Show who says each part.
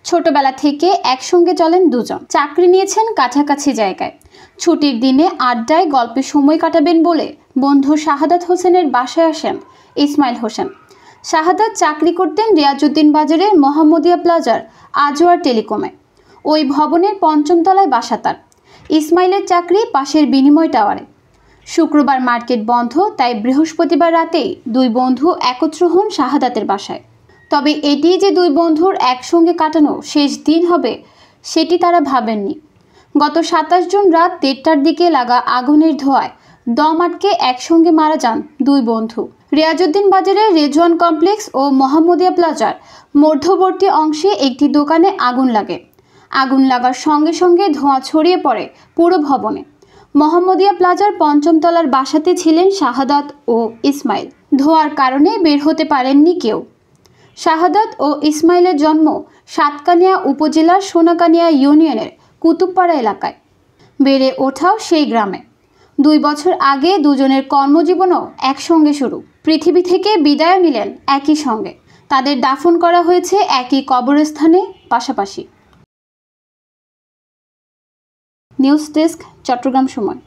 Speaker 1: ছোটবেলা থেকে একসঙ্গে চলেন দুজন। চাকরি নিয়েছেন কাছাকাছি জায়গায়। ছুটির দিনে আড্ডায় গল্পে সময় কাটাবেন বলে বন্ধু শাহাদাত হোসেনের বাসায় আসেন ইসমাইল হোসেন। শাহাদাত চাকরি করতেন রিয়াজউদ্দিন বাজারের মোহাম্মদিয়া প্লাজার আজওয়ার টেলিকমে। ওই ভবনের ৫ম তলায় বাসা তার। ইসমাইলের চাকরি পাশের বিনিময় টাওয়ারে। শুক্রবার মার্কেট বন্ধ, তাই বৃহস্পতিবার রাতেই দুই বন্ধু একত্র হন শাহাদাতের বাসায়। তবে এটি যে দুই বন্ধুর একসঙ্গে কাটানো শেষ দিন হবে সেটি তারা ভাবেননি। গত ২৭ জুন রাত ১:৩০টার দিকে লাগা আগুনের ধোঁয়ায় দম আটকে একসঙ্গে মারা যান দুই বন্ধু। রিয়াজউদ্দিন বাজারের রেজওয়ান কমপ্লেক্স ও মোহাম্মদিয়া প্লাজার মধ্যবর্তী অংশে একটি দোকানে আগুন লাগে। আগুন লাগার সঙ্গে সঙ্গে ধোঁয়া ছড়িয়ে পড়ে পুরো ভবনে। মোহাম্মদিয়া প্লাজার ৫ম তলার বাসাতে ছিলেন শাহাদাত ও ইসমাইল। ধোঁয়ার কারণে বের হতে পারেননি কেউ। শাহাদাত ও ইসমাইলের জন্ম সাতকানিয়া উপজেলার সোনাকানিয়া ইউনিয়নের কুতুবপাড়া এলাকায়। বেড়ে ওঠাও সেই গ্রামে। ২ বছর আগে দুজনের কর্মজীবনও একসঙ্গে শুরু। পৃথিবী থেকে বিদায় নিলেন একই সঙ্গে। তাদের দাফন করা হয়েছে একই কবরস্থানে পাশাপাশি। নিউজ ডেস্ক, চট্টগ্রাম সময়।